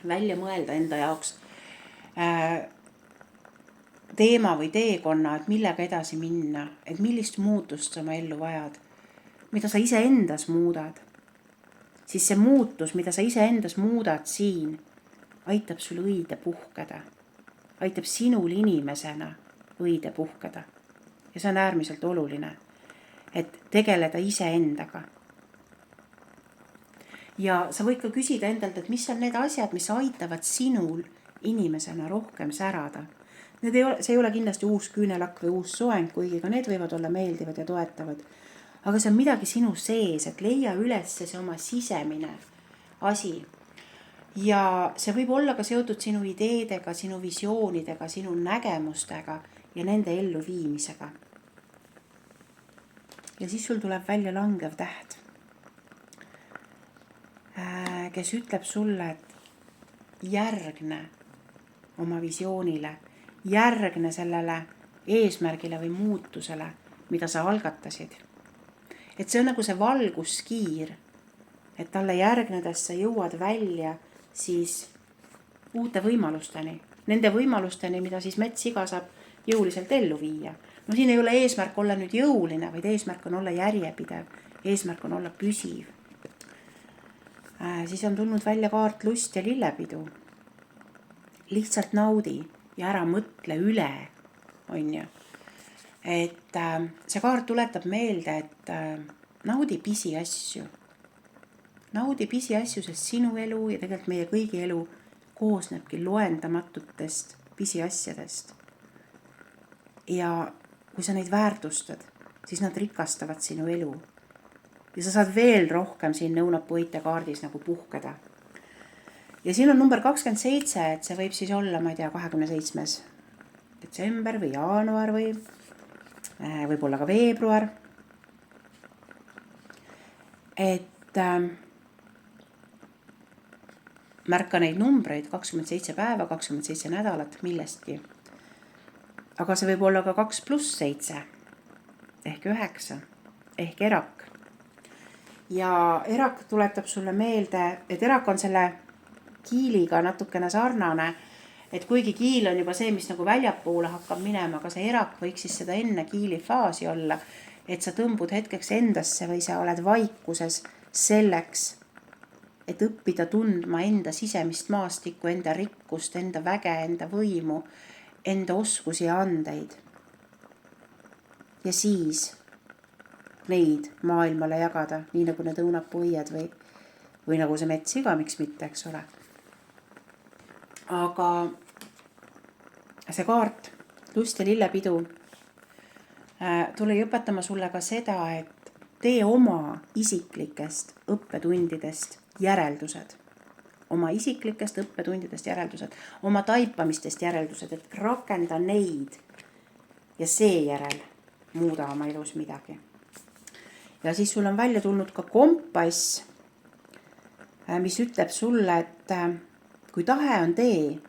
välja mõelda enda jaoks teema või teekonna, et millega edasi minna, et millist muutust sa oma ellu vajad, mida sa ise endas muudad, siis see muutus, mida sa ise endas muudad siin, aitab sul õide puhkeda, aitab sinul inimesena õide puhkeda. Ja see on äärmiselt oluline, et tegeleda ise endaga. Ja sa võid ka küsida endalt, et mis on need asjad, mis aitavad sinul inimesena rohkem särada. See ei ole kindlasti uus küünelakk või uus soeng, kuigi ka need võivad olla meeldivad ja toetavad. Aga see on midagi sinu sees, et leia üles see oma sisemine asi. Ja see võib olla ka seotud sinu ideedega, sinu visioonidega, sinu nägemustega ja nende ellu viimisega. Ja siis sul tuleb välja langev täht, kes ütleb sulle, et järgne oma visioonile, järgne sellele eesmärgile või muutusele, mida sa algatasid. Et see on nagu see valguskiir, et talle järgnedes sa jõuad välja siis uute võimalusteni, nende võimalusteni, mida siis metssiga saab jõuliselt ellu viia. No siin ei ole eesmärk olla nüüd jõuline, vaid eesmärk on olla järjepidev, eesmärk on olla püsiv. Siis on tulnud välja kaart lust ja lillepidu. Lihtsalt naudi ja ära mõtle üle, on ju. Et see kaart tuletab meelde, et naudi pisiasju. Naudi pisiasju, sest sinu elu ja tegelikult meie kõigi elu koosnebki loendamatutest pisiasjadest. Ja kui sa neid väärtustad, siis nad rikastavad sinu elu. Ja sa saad veel rohkem siin nõunapõite kaardis nagu puhkeda. Ja siin on number 27, et see võib siis olla, ma ei tea, 27. detsember või jaanuar või võib olla ka veebruar. Et märka neid numbreid, 27 päeva, 27 nädalat, millestki. Aga see võib olla ka 2+7 ehk 9 ehk erak. Ja erak tuletab sulle meelde, et erak on selle kiiliga natukene sarnane, et kuigi kiil on juba see, mis nagu väljapoole hakkab minema, aga see erak võiks siis seda enne kiili faasi olla, et sa tõmbud hetkeks endasse või sa oled vaikuses selleks, et õppida tundma enda sisemist maastikku, enda rikkust, enda väge, enda võimu, enda oskusi ja andeid. Ja siis neid maailmale jagada, nii nagu need õunapõied või nagu see metssiga, miks mitte, eks ole. Aga see kaart, lust ja lillepidu, tuli õpetama sulle ka seda, et tee oma isiklikest õppetundidest järeldused. Oma isiklikest õppetundidest järeldused, oma taipamistest järeldused, et rakenda neid ja seejärel muuda oma elus midagi. Ja siis sul on välja tulnud ka kompass, mis ütleb sulle, et kui tahe on tee,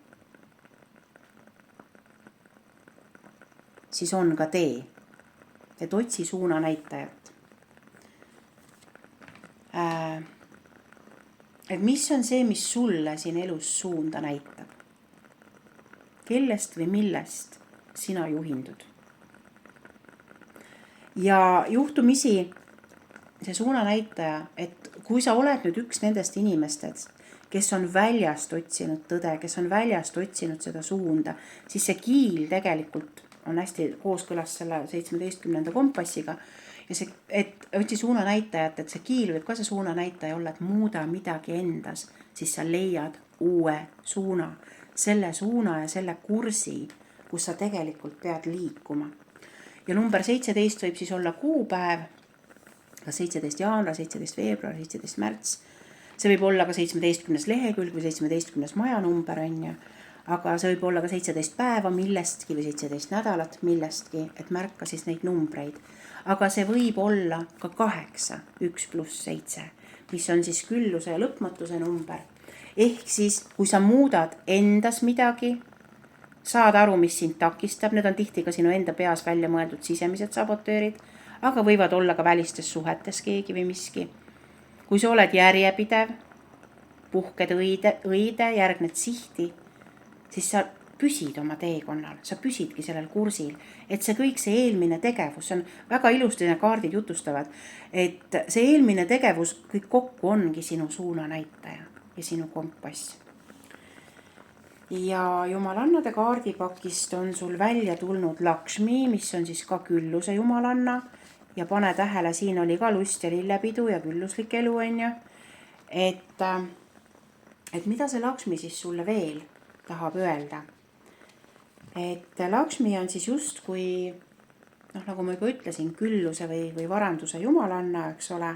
siis on ka tee. Et otsi suuna näitajat. Et mis on see, mis sulle siin elus suunda näitab? Kellest või millest sina juhindud? Ja juhtumisi see suunanäitaja, et kui sa oled nüüd üks nendest inimestest, kes on väljast otsinud tõde, kes on väljast otsinud seda suunda, siis see kiil tegelikult on hästi kooskõlas selle 17. kompassiga. Ja see, et otsi suunanäitajat, et see kiil võib ka see suunanäitaja olla, et muuda midagi endas, siis sa leiad uue suuna. Selle suuna ja selle kursi, kus sa tegelikult pead liikuma. Ja number 17 võib siis olla kuupäev, ka 17 jaanuar, 17 veebruar, 17 märts. See võib olla ka 17. lehekülg või 17. majanumber, on ju. aga see võib olla ka 17 päeva millestki või 17 nädalat millestki, et märka siis neid numbreid. Aga see võib olla ka 8, 1 + 7, mis on siis külluse ja lõpmatuse number. Ehk siis, kui sa muudad endas midagi, saad aru, mis sind takistab, need on tihti ka sinu enda peas välja mõeldud sisemised sabotöörid, aga võivad olla ka välistes suhetes keegi või miski. Kui sa oled järjepidev, puhked õide, järgned sihti, siis sa püsid oma teekonnal, sa püsidki sellel kursil, et see kõik see eelmine tegevus, see on väga ilusti need kaardid jutustavad, et see eelmine tegevus kõik kokku ongi sinu suunanäitaja ja sinu kompass. Ja jumalannade kaardipakist on sul välja tulnud Lakshmi, mis on siis ka külluse jumalanna ja pane tähele, siin oli ka lust ja lillepidu ja külluslik elu, on ju. Et mida see Lakshmi siis sulle veel tahab öelda? Et Lakshmi on siis just kui, nagu ma juba ütlesin, külluse või varanduse jumalanna, eks ole.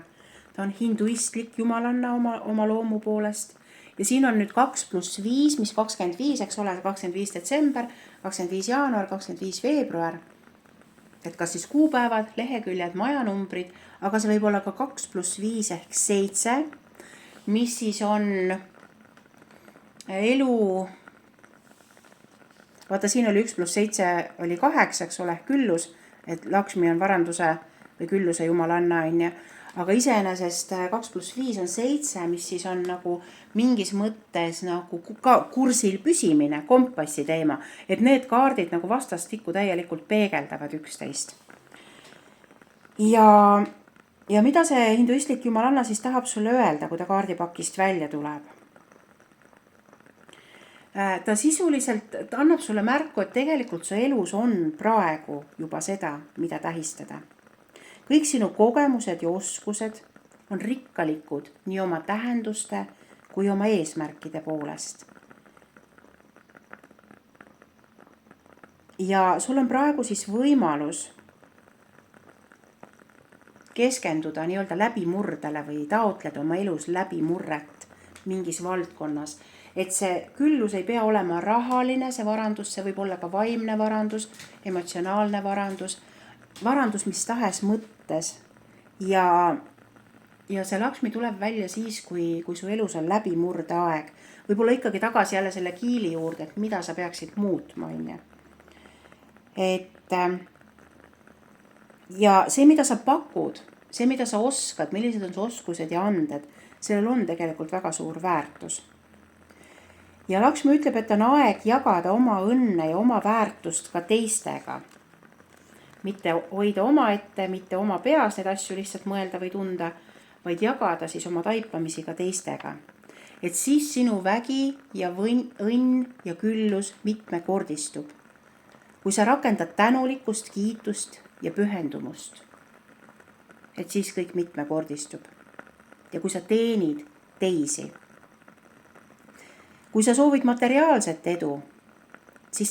Ta on hinduistlik jumalanna oma loomu poolest. Ja siin on nüüd 2 + 5, mis 25, eks ole, 25 detsember, 25 jaanuar, 25 veebruar. Et kas siis kuupäevad, leheküljed, majanumbrid, aga see võib olla ka 2 + 5 ehk 7, mis siis on elu. Vaata, siin oli 1 + 7 oli 8, eks ole, küllus, et Lakshmi on varanduse või külluse jumalanna, on ju. Aga iseenesest 2 + 5 on 7, mis siis on nagu mingis mõttes nagu ka kursil püsimine, kompassi teema. Et need kaardid nagu vastastikku täielikult peegeldavad üksteist. Ja mida see hinduistlik jumalanna siis tahab sulle öelda, kui ta kaardipakist välja tuleb? Ta sisuliselt annab sulle märku, et tegelikult su elus on praegu juba seda, mida tähistada. Kõik sinu kogemused ja oskused on rikkalikud nii oma tähenduste kui oma eesmärkide poolest. Ja sul on praegu siis võimalus keskenduda nii-öelda läbimurdele või taotleda oma elus läbimurret mingis valdkonnas. Et see küllus ei pea olema rahaline, see varandus, see võib olla ka vaimne varandus, emotsionaalne varandus mis tahes mõttes. Ja see Lakshmi tuleb välja siis, kui su elus on läbimurde aeg. Võib-olla ikkagi tagasi jälle selle kiili juurde, et mida sa peaksid muutma, on ju. Ja see, mida sa pakud, see, mida sa oskad, millised on su oskused ja anded, sellel on tegelikult väga suur väärtus. Ja Lakshmi ütleb, et on aeg jagada oma õnne ja oma väärtust ka teistega. Mitte hoida oma ette, mitte oma peas neid asju lihtsalt mõelda või tunda, vaid jagada siis oma taipamisi ka teistega. Et siis sinu vägi ja õnn ja küllus mitmekordistub. Kui sa rakendad tänulikkust, kiitust ja pühendumust, et siis kõik mitmekordistub. Ja kui sa teenid teisi. Kui sa soovid materiaalset edu, siis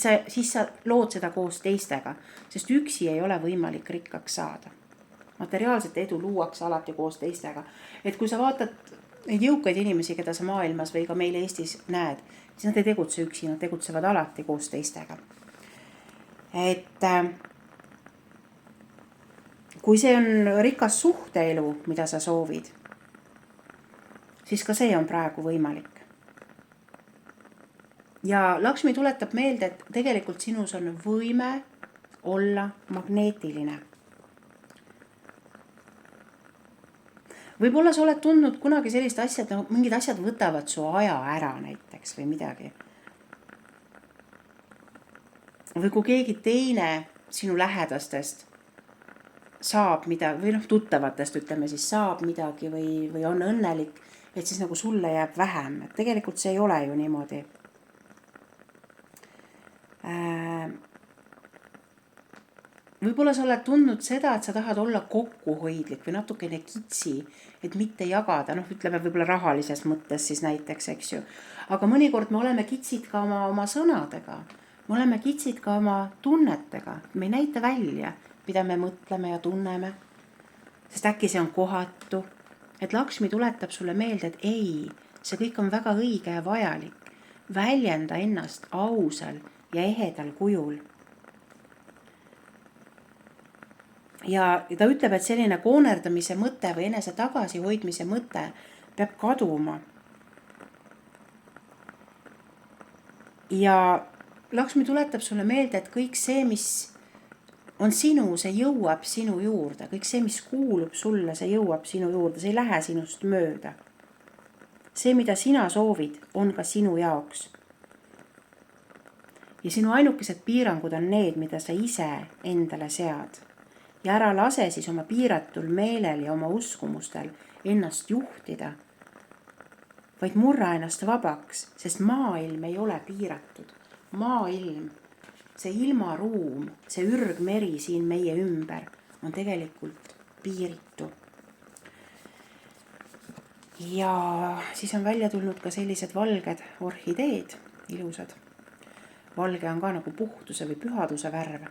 sa lood seda koos teistega, sest üksi ei ole võimalik rikkaks saada. Materiaalset edu luuakse alati koos teistega. Et kui sa vaatad neid jõukaid inimesi, keda sa maailmas või ka meil Eestis näed, siis nad ei tegutse üksi, nad tegutsevad alati koos teistega. Et kui see on rikas suhteelu, mida sa soovid, siis ka see on praegu võimalik. Ja Lakshmi tuletab meelde, et tegelikult sinus on võime olla magneetiline. Võib-olla sa oled tundnud kunagi sellist asja, et mingid asjad võtavad su aja ära näiteks või midagi. Või kui keegi teine sinu lähedastest saab midagi, või tuttavatest ütleme siis saab midagi või on õnnelik, et siis nagu sulle jääb vähem. Et tegelikult see ei ole ju niimoodi. Võib-olla sa oled tundnud seda, et sa tahad olla kokkuhoidlik või natukene kitsi, et mitte jagada, ütleme võib-olla rahalises mõttes siis näiteks, eks ju. Aga mõnikord me oleme kitsid ka oma sõnadega, me oleme kitsid ka oma tunnetega, me ei näita välja, mida me mõtleme ja tunneme, sest äkki see on kohatu. Et Lakshmi tuletab sulle meelde, et ei, see kõik on väga õige ja vajalik. väljenda ennast ausal ja ehedal kujul. Ja ta ütleb, et selline koonerdamise mõte või enese tagasihoidmise mõte peab kaduma. Ja Laksmi tuletab sulle meelde, et kõik see, mis on sinu, see jõuab sinu juurde. Kõik see, mis kuulub sulle, see jõuab sinu juurde. See ei lähe sinust mööda. See, mida sina soovid, on ka sinu jaoks. Ja sinu ainukesed piirangud on need, mida sa ise endale sead. Ja ära lase siis oma piiratul meelel ja oma uskumustel ennast juhtida, vaid murra ennast vabaks, sest maailm ei ole piiratud. Maailm, see ilmaruum, see ürgmeri siin meie ümber on tegelikult piiritu. Ja siis on välja tulnud ka sellised valged orhideed, ilusad. Valge on ka nagu puhtuse või pühaduse värv.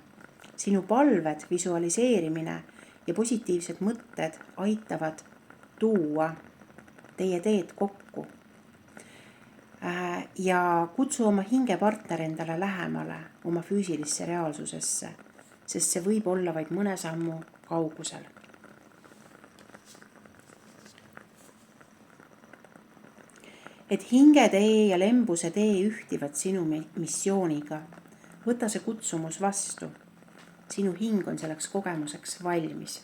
Sinu palved, visualiseerimine ja positiivsed mõtted aitavad tuua teie teed kokku. Ja kutsu oma hingepartner endale lähemale oma füüsilisse reaalsusesse, sest see võib olla vaid mõne sammu kaugusel. Et hingetee ja lembuse tee ühtivad sinu missiooniga. Võta see kutsumus vastu. Sinu hing on selleks kogemuseks valmis.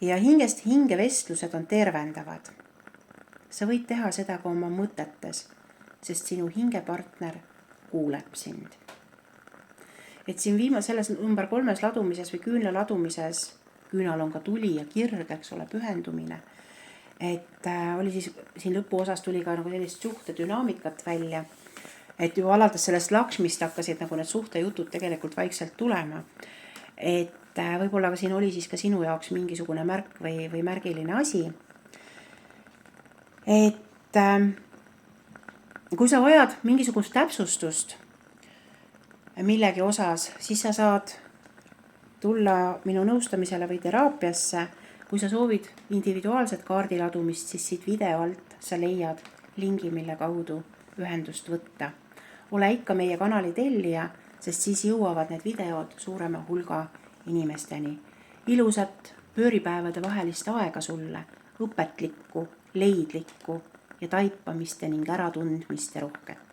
Ja hingest hingevestlused on tervendavad. Sa võid teha seda ka oma mõtetes, sest sinu hingepartner kuuleb sind. Et siin selles number 3 ladumises või küünla ladumises, küünal on ka tuli ja kirg, eks ole, pühendumine. Et oli siis siin lõpuosas tuli ka nagu sellist suhte dünaamikat välja. Et ju alates sellest Laksmist hakkasid nagu need suhtejutud tegelikult vaikselt tulema. Et võib-olla siin oli siis ka sinu jaoks mingisugune märk või märgiline asi. Et kui sa vajad mingisugust täpsustust millegi osas, siis sa saad tulla minu nõustamisele või teraapiasse. Kui sa soovid individuaalset kaardiladumist, siis siit video alt sa leiad lingi, mille kaudu ühendust võtta. Ole ikka meie kanali tellija, sest siis jõuavad need videod suurema hulga inimesteni. Ilusat pööripäevade vahelist aega sulle, õpetlikku, leidlikku ja taipamiste ning äratundmiste rohket.